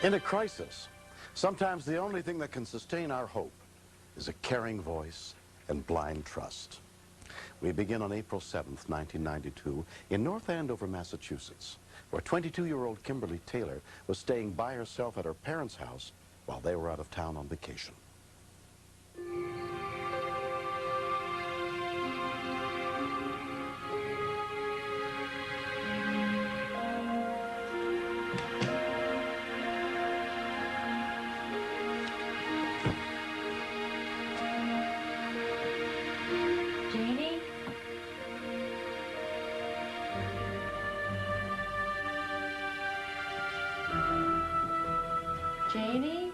In a crisis, sometimes the only thing that can sustain our hope is a caring voice and blind trust. We begin on April 7th, 1992, in North Andover, Massachusetts, where 22-year-old Kimberly Taylor was staying by herself at her parents' house while they were out of town on vacation. Janie?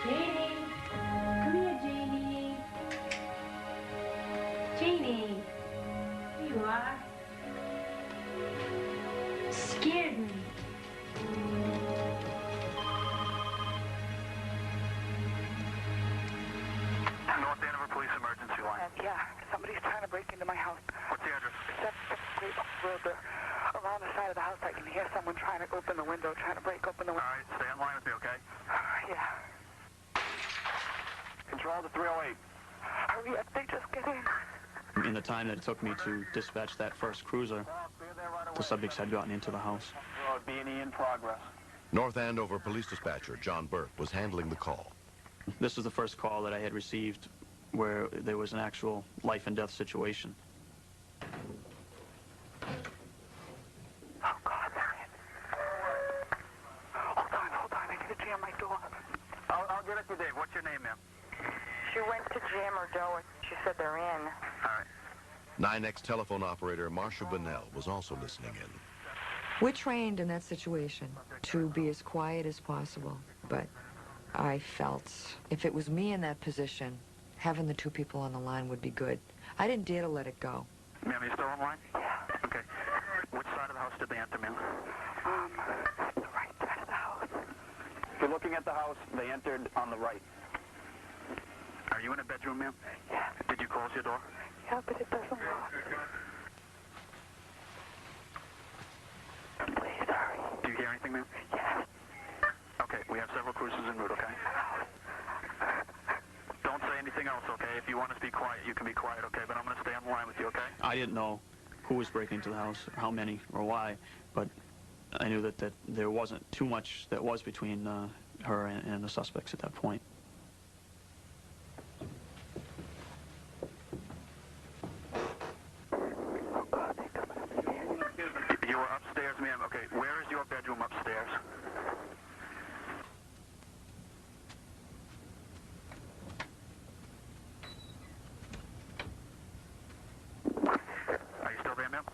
Janie? Come here, Janie. Janie. Here you are. Scared me. North Andover Police Emergency Line. Yeah, somebody's trying to break into my house. What's the address? Around the side of the house, I can hear someone trying to open the window, trying to break open the window. All right, stay in line with me, okay? Yeah. Control to 308. Hurry up, they just get in. In the time that it took me to dispatch that first cruiser, the subjects had gotten into the house. Road, B&E in progress. North Andover Police Dispatcher John Burke was handling the call. This was the first call that I had received where there was an actual life and death situation. Oh, God, they're in. Hold on, I need to jam my door. I'll get it to Dave. What's your name, ma'am? She went to jam her door. She said they're in. All right. 9X telephone operator Marcia Bunnell was also listening in. We're trained in that situation to be as quiet as possible, but I felt if it was me in that position, having the two people on the line would be good. I didn't dare to let it go. Ma'am, are you still online? Yeah. Okay. Which side of the house did they enter, ma'am? The right side of the house. If you're looking at the house, they entered on the right. Are you in a bedroom, ma'am? Yeah. Did you close your door? Yeah, but it doesn't work. Please hurry. Do you hear anything, ma'am? Yes. Okay, we have several cruisers en route, okay? Don't say anything else, okay? If you want us to be quiet, you can be quiet, okay? But I'm going to stay on the line with you, okay? I didn't know who was breaking into the house, or how many, or why, but I knew that there wasn't too much that was between her and the suspects at that point. You were upstairs, ma'am. Okay, where is your bedroom upstairs? Are you still there, ma'am?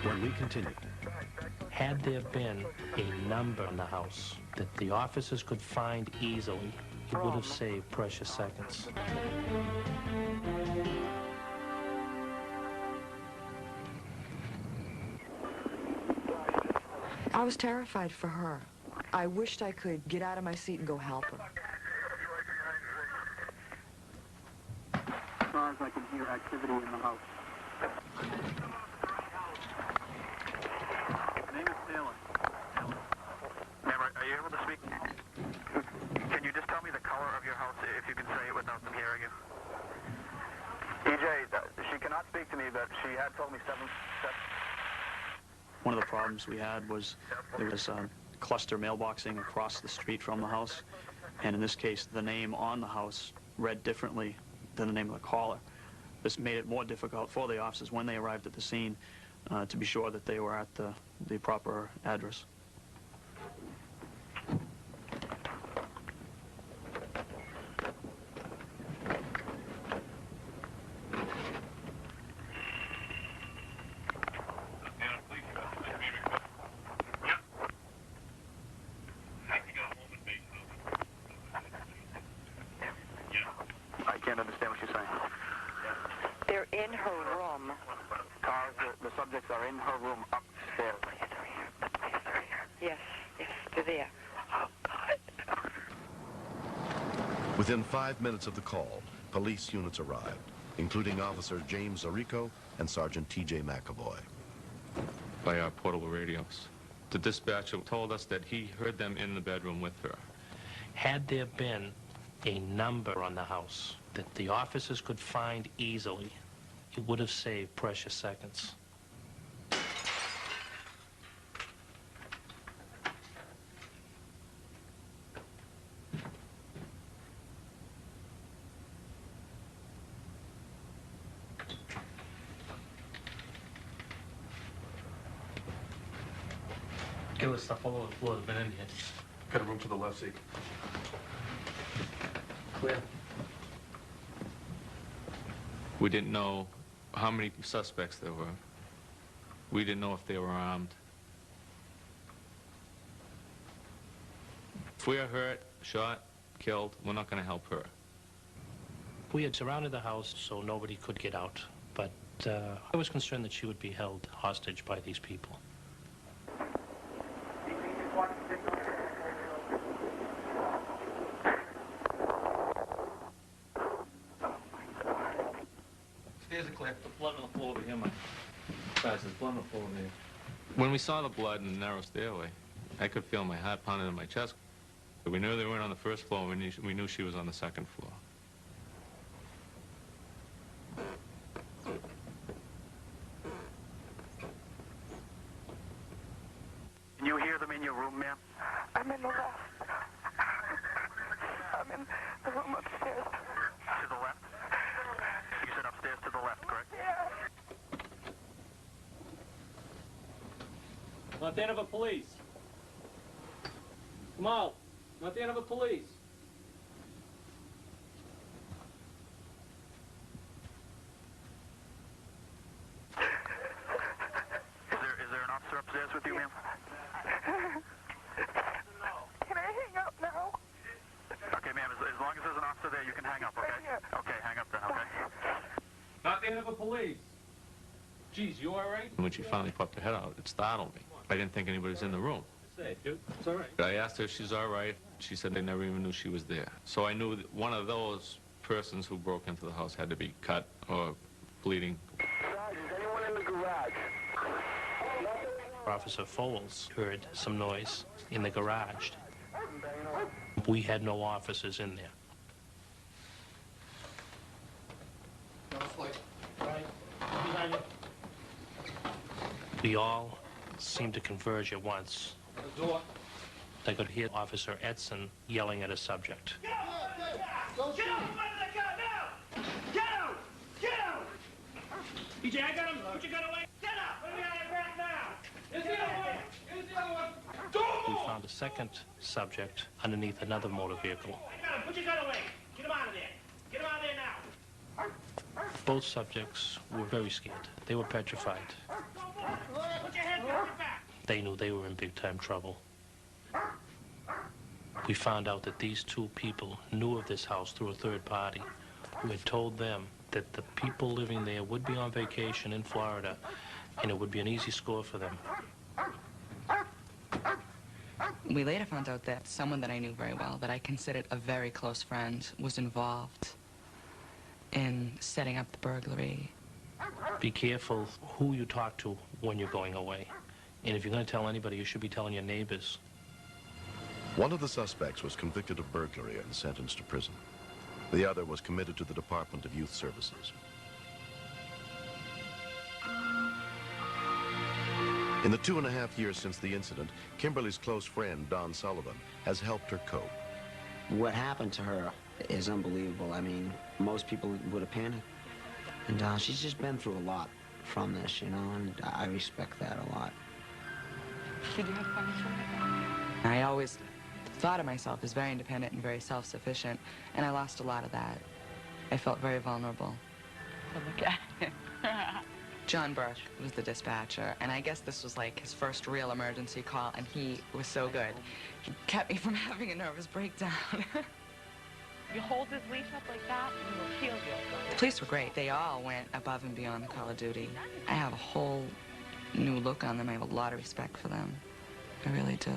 When we continued, Had there been a number in the house that the officers could find easily, it would have saved precious seconds. I was terrified for her. I wished I could get out of my seat and go help her. As far as I can hear activity in the house. Name is Taylor. Ma'am, are you able to speak? Can you just tell me the color of your house, if you can say it without them hearing you? EJ, she cannot speak to me, but she had told me seven. One of the problems we had was there was cluster mailboxing across the street from the house, and in this case, the name on the house read differently than the name of the caller. This made it more difficult for the officers when they arrived at the scene to be sure that they were at the proper address. I can't understand what you're saying. They're in her room. Cars, the subjects are in her room upstairs. The police are here. Yes, they're there. Oh, God. Within 5 minutes of the call, police units arrived, including Officer James Zarico and Sergeant T.J. McAvoy. By our portable radios. The dispatcher told us that he heard them in the bedroom with her. Had there been a number on the house that the officers could find easily, it would have saved precious seconds. Get all this stuff all over the floor. It's been in here. Got a room to the left, seat. Clear. We didn't know how many suspects there were. We didn't know if they were armed. If we are hurt, shot, killed, we're not going to help her. We had surrounded the house so nobody could get out, but I was concerned that she would be held hostage by these people. Stairs are clear. There's blood on the floor over here, Mike. Guys, there's blood on the floor over here. When we saw the blood in the narrow stairway, I could feel my heart pounding in my chest. We knew they weren't on the first floor, and we knew she was on the second floor. Can you hear them in your room, ma'am? I'm in the left. I'm in the room upstairs. To the left? You said upstairs to the left, correct? Yeah. North Andover police. Come out. North Andover police. Is there an officer upstairs with you, ma'am? Can I hang up now? Okay, ma'am, as long as there's an officer there, you can hang up, okay? Yeah. Okay, hang up then, okay? North Andover police. Geez, you all right? When she finally popped her head out, it startled me. I didn't think anybody was in the room. Say, dude, it's all right. I asked her if she's all right. She said they never even knew she was there. So I knew that one of those persons who broke into the house had to be cut or bleeding. Is anyone in the garage? Officer Foles heard some noise in the garage. We had no officers in there. We all seemed to converge at once. I could hear Officer Edson yelling at a subject. Get out! Get out! Get out! Get out! Get out! DJ, I got him. Put your gun away. Get out! Let me out of your back now. Here's the other one. Here's the other one. We found a second subject underneath another motor vehicle. I got him. Put your gun away. Get him out of there. Get him out of there now. Both subjects were very scared. They were petrified. Put your hands behind your back. They knew they were in big-time trouble. We found out that these two people knew of this house through a third party who had told them that the people living there would be on vacation in Florida and it would be an easy score for them. We later found out that someone that I knew very well, that I considered a very close friend, was involved in setting up the burglary. Be careful who you talk to when you're going away. And if you're going to tell anybody, you should be telling your neighbors. One of the suspects was convicted of burglary and sentenced to prison. The other was committed to the Department of Youth Services. In the 2.5 years since the incident, Kimberly's close friend, Don Sullivan, has helped her cope. What happened to her is unbelievable. I mean, most people would have panicked. And she's just been through a lot from this, you know, and I respect that a lot. Did you have fun? I always thought of myself as very independent and very self-sufficient, and I lost a lot of that. I felt very vulnerable. Look at him. John Burke was the dispatcher, and I guess this was like his first real emergency call, and he was so good. He kept me from having a nervous breakdown. You hold his leash up like that, and he'll shield you. The police were great. They all went above and beyond the call of duty. I have a whole new look on them. I have a lot of respect for them. I really do.